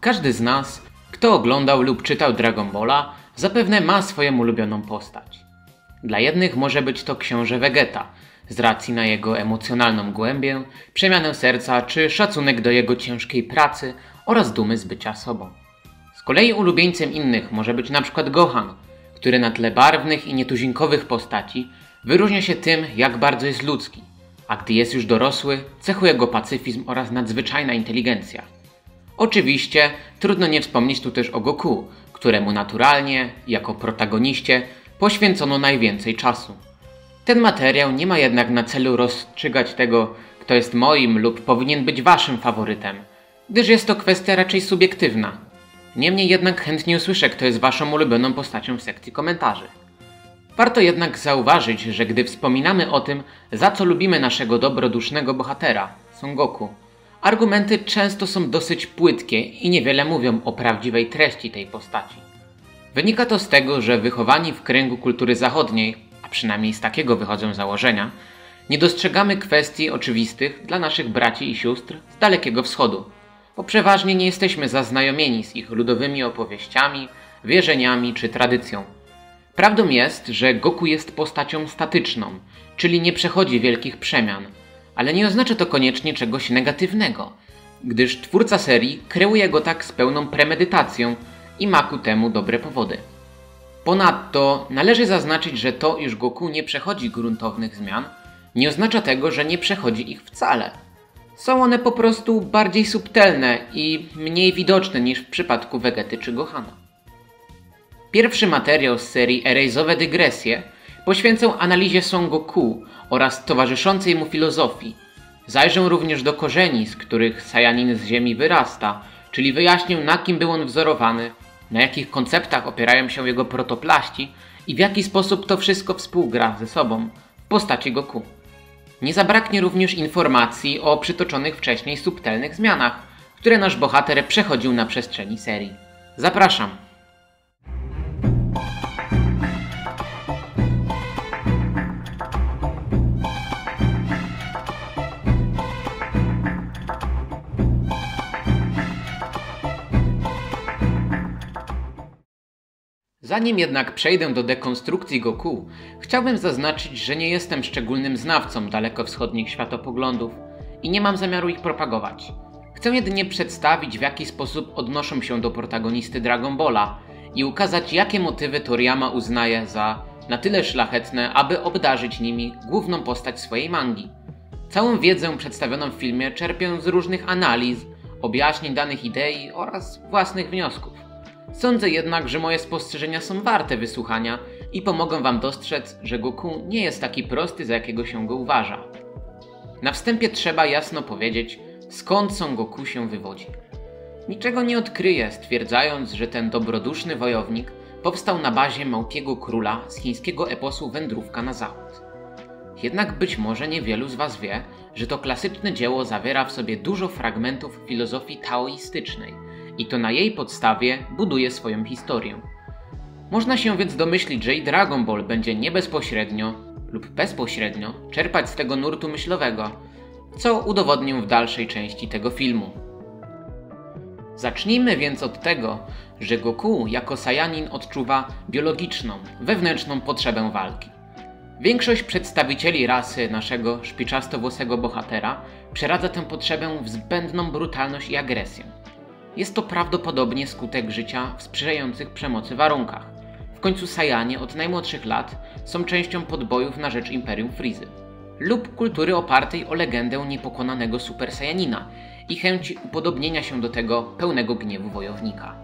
Każdy z nas, kto oglądał lub czytał Dragon Balla, zapewne ma swoją ulubioną postać. Dla jednych może być to książę Vegeta, z racji na jego emocjonalną głębię, przemianę serca czy szacunek do jego ciężkiej pracy oraz dumy z bycia sobą. Z kolei ulubieńcem innych może być np. Gohan, który na tle barwnych i nietuzinkowych postaci wyróżnia się tym, jak bardzo jest ludzki, a gdy jest już dorosły, cechuje go pacyfizm oraz nadzwyczajna inteligencja. Oczywiście trudno nie wspomnieć tu też o Goku, któremu naturalnie, jako protagoniście, poświęcono najwięcej czasu. Ten materiał nie ma jednak na celu rozstrzygać tego, kto jest moim lub powinien być waszym faworytem, gdyż jest to kwestia raczej subiektywna. Niemniej jednak chętnie usłyszę, kto jest waszą ulubioną postacią w sekcji komentarzy. Warto jednak zauważyć, że gdy wspominamy o tym, za co lubimy naszego dobrodusznego bohatera, Son Goku, argumenty często są dosyć płytkie i niewiele mówią o prawdziwej treści tej postaci. Wynika to z tego, że wychowani w kręgu kultury zachodniej, a przynajmniej z takiego wychodzą założenia, nie dostrzegamy kwestii oczywistych dla naszych braci i sióstr z Dalekiego Wschodu, bo przeważnie nie jesteśmy zaznajomieni z ich ludowymi opowieściami, wierzeniami czy tradycją. Prawdą jest, że Goku jest postacią statyczną, czyli nie przechodzi wielkich przemian, ale nie oznacza to koniecznie czegoś negatywnego, gdyż twórca serii kreuje go tak z pełną premedytacją i ma ku temu dobre powody. Ponadto należy zaznaczyć, że to, iż Goku nie przechodzi gruntownych zmian, nie oznacza tego, że nie przechodzi ich wcale. Są one po prostu bardziej subtelne i mniej widoczne niż w przypadku Vegety czy Gohana. Pierwszy materiał z serii Erase'owe dygresje poświęcę analizie Son Goku oraz towarzyszącej mu filozofii. Zajrzę również do korzeni, z których Saiyanin z ziemi wyrasta, czyli wyjaśnię, na kim był on wzorowany, na jakich konceptach opierają się jego protoplaści i w jaki sposób to wszystko współgra ze sobą w postaci Goku. Nie zabraknie również informacji o przytoczonych wcześniej subtelnych zmianach, które nasz bohater przechodził na przestrzeni serii. Zapraszam! Zanim jednak przejdę do dekonstrukcji Goku, chciałbym zaznaczyć, że nie jestem szczególnym znawcą dalekowschodnich światopoglądów i nie mam zamiaru ich propagować. Chcę jedynie przedstawić, w jaki sposób odnoszą się do protagonisty Dragon Balla i ukazać, jakie motywy Toriyama uznaje za na tyle szlachetne, aby obdarzyć nimi główną postać swojej mangi. Całą wiedzę przedstawioną w filmie czerpię z różnych analiz, objaśnień danych idei oraz własnych wniosków. Sądzę jednak, że moje spostrzeżenia są warte wysłuchania i pomogą wam dostrzec, że Goku nie jest taki prosty, za jakiego się go uważa. Na wstępie trzeba jasno powiedzieć, skąd Son Goku się wywodzi. Niczego nie odkryję, stwierdzając, że ten dobroduszny wojownik powstał na bazie Małpiego Króla z chińskiego eposu Wędrówka na Zachód. Jednak być może niewielu z was wie, że to klasyczne dzieło zawiera w sobie dużo fragmentów filozofii taoistycznej, i to na jej podstawie buduje swoją historię. Można się więc domyślić, że i Dragon Ball będzie nie bezpośrednio lub bezpośrednio czerpać z tego nurtu myślowego, co udowodnię w dalszej części tego filmu. Zacznijmy więc od tego, że Goku jako Saiyanin odczuwa biologiczną, wewnętrzną potrzebę walki. Większość przedstawicieli rasy naszego szpiczastowłosego bohatera przeradza tę potrzebę w zbędną brutalność i agresję. Jest to prawdopodobnie skutek życia w sprzyjających przemocy warunkach. W końcu Saiyanie od najmłodszych lat są częścią podbojów na rzecz Imperium Frizy lub kultury opartej o legendę niepokonanego Super Saiyanina i chęć upodobnienia się do tego pełnego gniewu wojownika.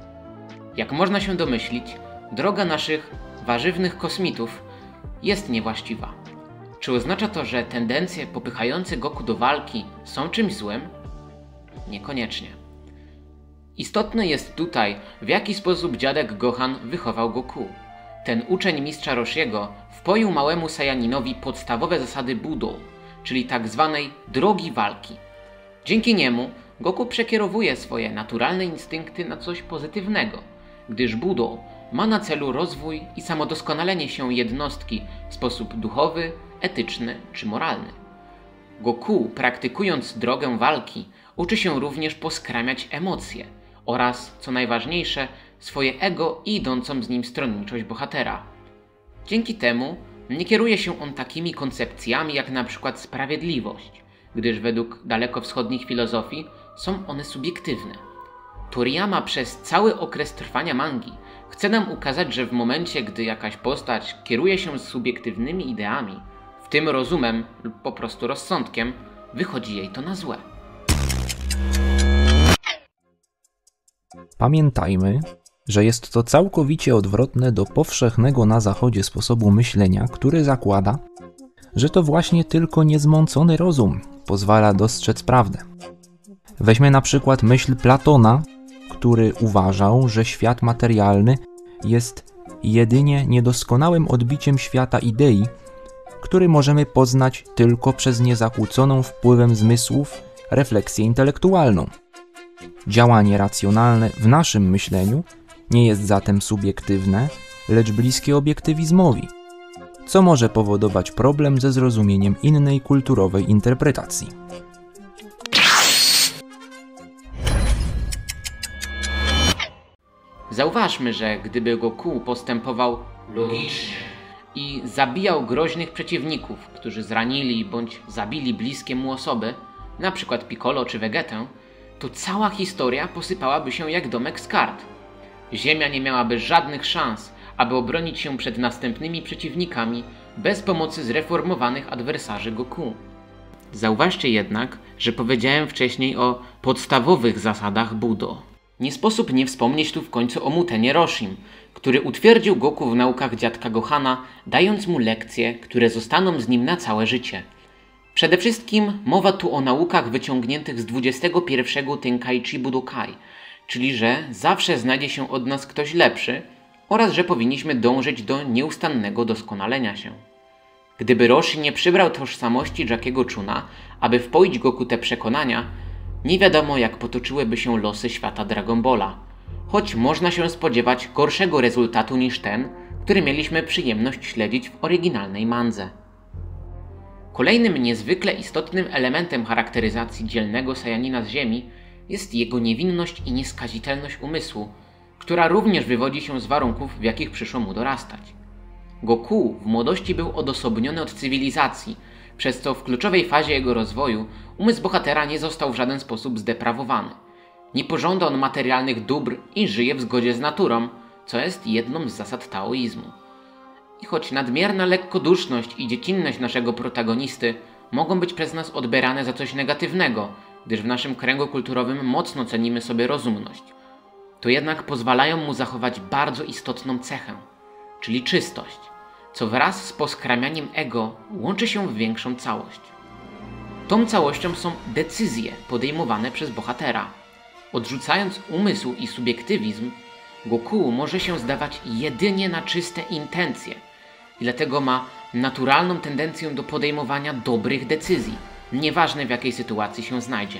Jak można się domyślić, droga naszych warzywnych kosmitów jest niewłaściwa. Czy oznacza to, że tendencje popychające Goku do walki są czymś złym? Niekoniecznie. Istotne jest tutaj, w jaki sposób dziadek Gohan wychował Goku. Ten uczeń mistrza Roshiego wpoił małemu Saiyaninowi podstawowe zasady Budo, czyli tak zwanej drogi walki. Dzięki niemu Goku przekierowuje swoje naturalne instynkty na coś pozytywnego, gdyż Budo ma na celu rozwój i samodoskonalenie się jednostki w sposób duchowy, etyczny czy moralny. Goku, praktykując drogę walki, uczy się również poskramiać emocje, oraz, co najważniejsze, swoje ego i idącą z nim stronniczość bohatera. Dzięki temu nie kieruje się on takimi koncepcjami jak na przykład sprawiedliwość, gdyż według dalekowschodnich filozofii są one subiektywne. Toriyama przez cały okres trwania mangi chce nam ukazać, że w momencie, gdy jakaś postać kieruje się subiektywnymi ideami, w tym rozumem lub po prostu rozsądkiem, wychodzi jej to na złe. Pamiętajmy, że jest to całkowicie odwrotne do powszechnego na zachodzie sposobu myślenia, który zakłada, że to właśnie tylko niezmącony rozum pozwala dostrzec prawdę. Weźmy na przykład myśl Platona, który uważał, że świat materialny jest jedynie niedoskonałym odbiciem świata idei, który możemy poznać tylko przez niezakłóconą wpływem zmysłów refleksję intelektualną. Działanie racjonalne w naszym myśleniu nie jest zatem subiektywne, lecz bliskie obiektywizmowi, co może powodować problem ze zrozumieniem innej kulturowej interpretacji. Zauważmy, że gdyby Goku postępował logicznie i zabijał groźnych przeciwników, którzy zranili bądź zabili bliskie mu osoby, np. Piccolo czy Vegetę, to cała historia posypałaby się jak domek z kart. Ziemia nie miałaby żadnych szans, aby obronić się przed następnymi przeciwnikami bez pomocy zreformowanych adwersarzy Goku. Zauważcie jednak, że powiedziałem wcześniej o podstawowych zasadach Budo. Nie sposób nie wspomnieć tu w końcu o Mutenie Roshim, który utwierdził Goku w naukach dziadka Gohana, dając mu lekcje, które zostaną z nim na całe życie. Przede wszystkim mowa tu o naukach wyciągniętych z 21 Tenkaichi Budokai, czyli że zawsze znajdzie się od nas ktoś lepszy oraz że powinniśmy dążyć do nieustannego doskonalenia się. Gdyby Roshi nie przybrał tożsamości Jackiego Chuna, aby wpoić Goku te przekonania, nie wiadomo jak potoczyłyby się losy świata Dragon Balla, choć można się spodziewać gorszego rezultatu niż ten, który mieliśmy przyjemność śledzić w oryginalnej mandze. Kolejnym niezwykle istotnym elementem charakteryzacji dzielnego Saiyanina z Ziemi jest jego niewinność i nieskazitelność umysłu, która również wywodzi się z warunków, w jakich przyszło mu dorastać. Goku w młodości był odosobniony od cywilizacji, przez co w kluczowej fazie jego rozwoju umysł bohatera nie został w żaden sposób zdeprawowany. Nie pożąda on materialnych dóbr i żyje w zgodzie z naturą, co jest jedną z zasad taoizmu. I choć nadmierna lekkoduszność i dziecinność naszego protagonisty mogą być przez nas odbierane za coś negatywnego, gdyż w naszym kręgu kulturowym mocno cenimy sobie rozumność, to jednak pozwalają mu zachować bardzo istotną cechę, czyli czystość, co wraz z poskramianiem ego łączy się w większą całość. Tą całością są decyzje podejmowane przez bohatera. Odrzucając umysł i subiektywizm, Goku może się zdawać jedynie na czyste intencje i dlatego ma naturalną tendencję do podejmowania dobrych decyzji, nieważne w jakiej sytuacji się znajdzie.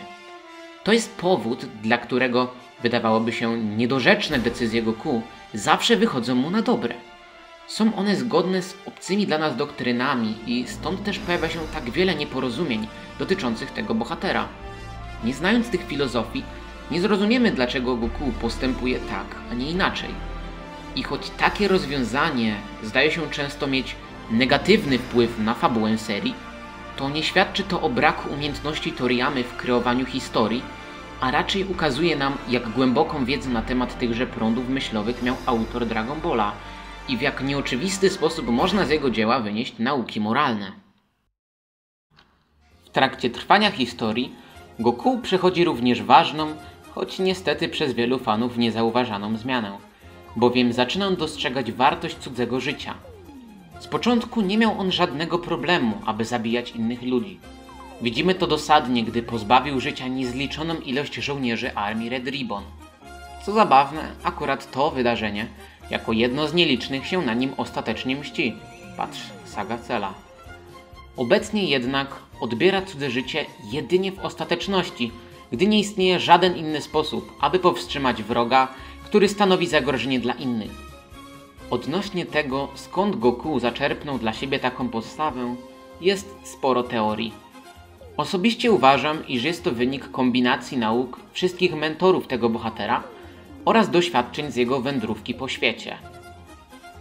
To jest powód, dla którego wydawałoby się niedorzeczne decyzje Goku zawsze wychodzą mu na dobre. Są one zgodne z obcymi dla nas doktrynami i stąd też pojawia się tak wiele nieporozumień dotyczących tego bohatera. Nie znając tych filozofii, nie zrozumiemy, dlaczego Goku postępuje tak, a nie inaczej. I choć takie rozwiązanie zdaje się często mieć negatywny wpływ na fabułę serii, to nie świadczy to o braku umiejętności Toriyamy w kreowaniu historii, a raczej ukazuje nam, jak głęboką wiedzę na temat tychże prądów myślowych miał autor Dragon Balla i w jak nieoczywisty sposób można z jego dzieła wynieść nauki moralne. W trakcie trwania historii Goku przechodzi również ważną, choć niestety przez wielu fanów niezauważaną zmianę, bowiem zaczyna on dostrzegać wartość cudzego życia. Z początku nie miał on żadnego problemu, aby zabijać innych ludzi. Widzimy to dosadnie, gdy pozbawił życia niezliczoną ilość żołnierzy armii Red Ribbon. Co zabawne, akurat to wydarzenie, jako jedno z nielicznych się na nim ostatecznie mści. Patrz, saga Cella. Obecnie jednak odbiera cudze życie jedynie w ostateczności, gdy nie istnieje żaden inny sposób, aby powstrzymać wroga, który stanowi zagrożenie dla innych. Odnośnie tego, skąd Goku zaczerpnął dla siebie taką postawę, jest sporo teorii. Osobiście uważam, iż jest to wynik kombinacji nauk wszystkich mentorów tego bohatera oraz doświadczeń z jego wędrówki po świecie.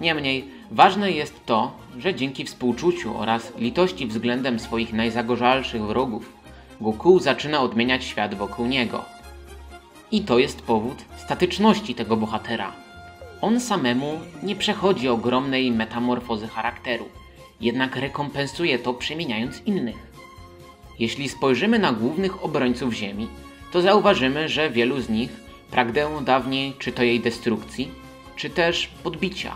Niemniej ważne jest to, że dzięki współczuciu oraz litości względem swoich najzagorzalszych wrogów, Goku zaczyna odmieniać świat wokół niego. I to jest powód statyczności tego bohatera. On samemu nie przechodzi ogromnej metamorfozy charakteru, jednak rekompensuje to przemieniając innych. Jeśli spojrzymy na głównych obrońców Ziemi, to zauważymy, że wielu z nich pragnęło dawniej czy to jej destrukcji, czy też podbicia,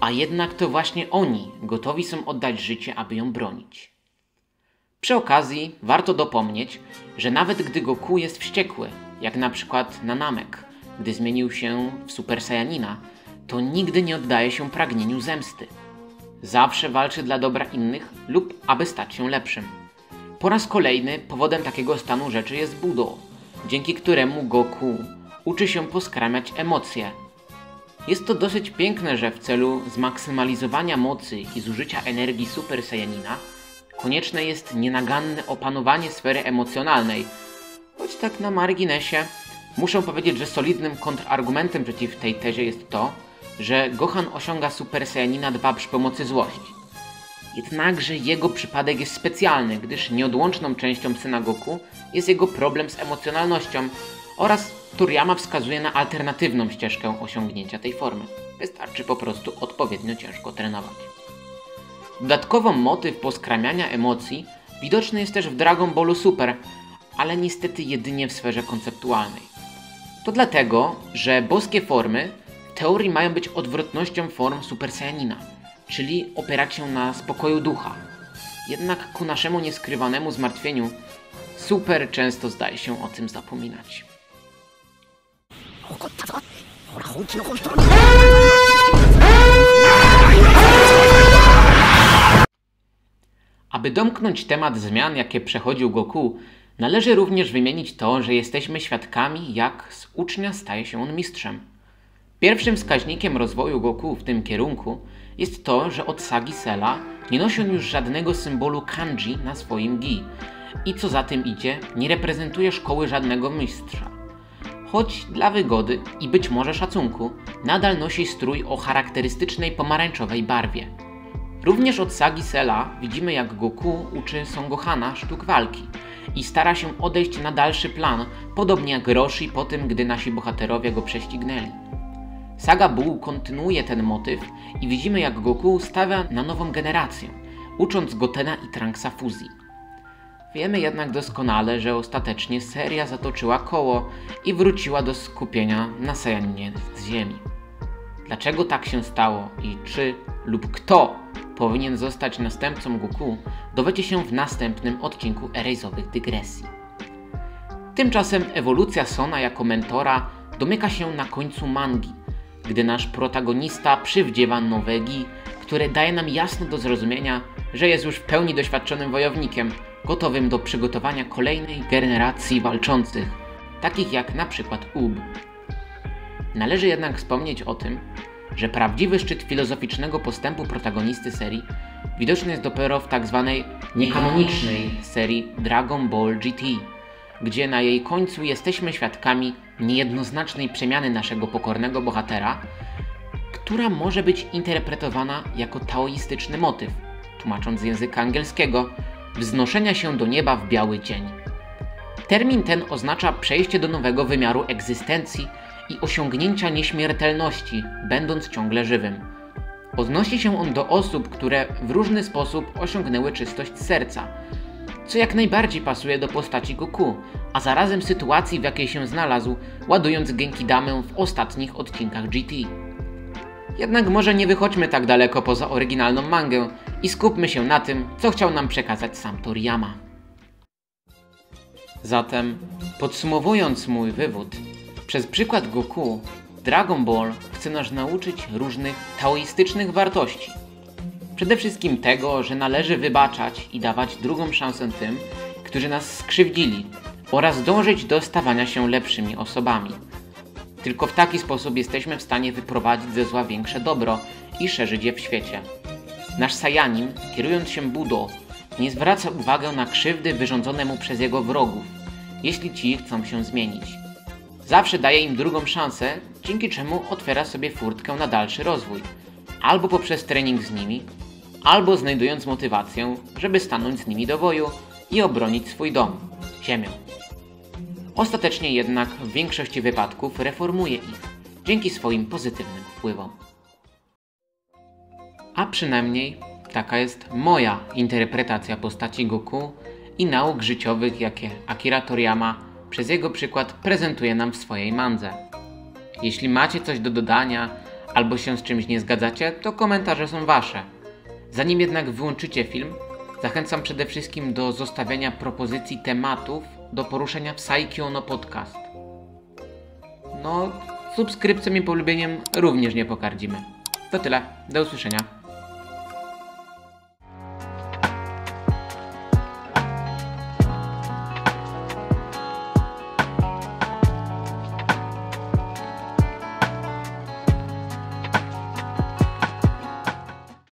a jednak to właśnie oni gotowi są oddać życie, aby ją bronić. Przy okazji warto dopomnieć, że nawet gdy Goku jest wściekły, jak na przykład na Namek, gdy zmienił się w Super Saiyanina, to nigdy nie oddaje się pragnieniu zemsty. Zawsze walczy dla dobra innych lub aby stać się lepszym. Po raz kolejny powodem takiego stanu rzeczy jest Budo, dzięki któremu Goku uczy się poskramiać emocje. Jest to dosyć piękne, że w celu zmaksymalizowania mocy i zużycia energii Super Saiyanina konieczne jest nienaganne opanowanie sfery emocjonalnej. Choć tak na marginesie, muszę powiedzieć, że solidnym kontrargumentem przeciw tej tezie jest to, że Gohan osiąga Super Saiyanina 2 przy pomocy złości. Jednakże jego przypadek jest specjalny, gdyż nieodłączną częścią syna Goku jest jego problem z emocjonalnością oraz Toriyama wskazuje na alternatywną ścieżkę osiągnięcia tej formy. Wystarczy po prostu odpowiednio ciężko trenować. Dodatkowo motyw poskramiania emocji widoczny jest też w Dragon Ballu Super, ale niestety jedynie w sferze konceptualnej. To dlatego, że boskie formy w teorii mają być odwrotnością form Super Saiyanina, czyli opierać się na spokoju ducha. Jednak ku naszemu nieskrywanemu zmartwieniu Super często zdaje się o tym zapominać. Aby domknąć temat zmian, jakie przechodził Goku, należy również wymienić to, że jesteśmy świadkami, jak z ucznia staje się on mistrzem. Pierwszym wskaźnikiem rozwoju Goku w tym kierunku jest to, że od sagi Cella nie nosi on już żadnego symbolu kanji na swoim gi i co za tym idzie, nie reprezentuje szkoły żadnego mistrza. Choć dla wygody i być może szacunku nadal nosi strój o charakterystycznej pomarańczowej barwie. Również od sagi Cella widzimy, jak Goku uczy Son Gohana sztuk walki i stara się odejść na dalszy plan, podobnie jak Roshi po tym, gdy nasi bohaterowie go prześcignęli. Saga Buu kontynuuje ten motyw i widzimy, jak Goku stawia na nową generację, ucząc Gotena i Trunksa fuzji. Wiemy jednak doskonale, że ostatecznie seria zatoczyła koło i wróciła do skupienia na Saiyaninie z Ziemi. Dlaczego tak się stało i czy lub kto powinien zostać następcą Goku, dowiecie się w następnym odcinku Erase'owych dygresji. Tymczasem ewolucja Sona jako mentora domyka się na końcu mangi, gdy nasz protagonista przywdziewa nowe gi, które daje nam jasno do zrozumienia, że jest już w pełni doświadczonym wojownikiem, gotowym do przygotowania kolejnej generacji walczących, takich jak na przykład Ub. Należy jednak wspomnieć o tym, że prawdziwy szczyt filozoficznego postępu protagonisty serii widoczny jest dopiero w tzw. niekanonicznej serii Dragon Ball GT, gdzie na jej końcu jesteśmy świadkami niejednoznacznej przemiany naszego pokornego bohatera, która może być interpretowana jako taoistyczny motyw, tłumacząc z języka angielskiego, wznoszenia się do nieba w biały dzień. Termin ten oznacza przejście do nowego wymiaru egzystencji i osiągnięcia nieśmiertelności, będąc ciągle żywym. Odnosi się on do osób, które w różny sposób osiągnęły czystość serca, co jak najbardziej pasuje do postaci Goku, a zarazem sytuacji, w jakiej się znalazł, ładując Genkidamę w ostatnich odcinkach GT. Jednak może nie wychodźmy tak daleko poza oryginalną mangę i skupmy się na tym, co chciał nam przekazać sam Toriyama. Zatem, podsumowując mój wywód, przez przykład Goku, Dragon Ball chce nas nauczyć różnych taoistycznych wartości. Przede wszystkim tego, że należy wybaczać i dawać drugą szansę tym, którzy nas skrzywdzili, oraz dążyć do stawania się lepszymi osobami. Tylko w taki sposób jesteśmy w stanie wyprowadzić ze zła większe dobro i szerzyć je w świecie. Nasz Saiyanin, kierując się Budo, nie zwraca uwagi na krzywdy wyrządzone mu przez jego wrogów, jeśli ci chcą się zmienić. zawsze daje im drugą szansę, dzięki czemu otwiera sobie furtkę na dalszy rozwój. Albo poprzez trening z nimi, albo znajdując motywację, żeby stanąć z nimi do boju i obronić swój dom, ziemię. Ostatecznie jednak w większości wypadków reformuje ich, dzięki swoim pozytywnym wpływom. A przynajmniej taka jest moja interpretacja postaci Goku i nauk życiowych, jakie Akira Toriyama przez jego przykład prezentuje nam w swojej mandze. Jeśli macie coś do dodania albo się z czymś nie zgadzacie, to komentarze są wasze. Zanim jednak wyłączycie film, zachęcam przede wszystkim do zostawiania propozycji tematów do poruszenia w Saikyo no Podcast. No, subskrypcją i polubieniem również nie pokardzimy. To tyle, do usłyszenia.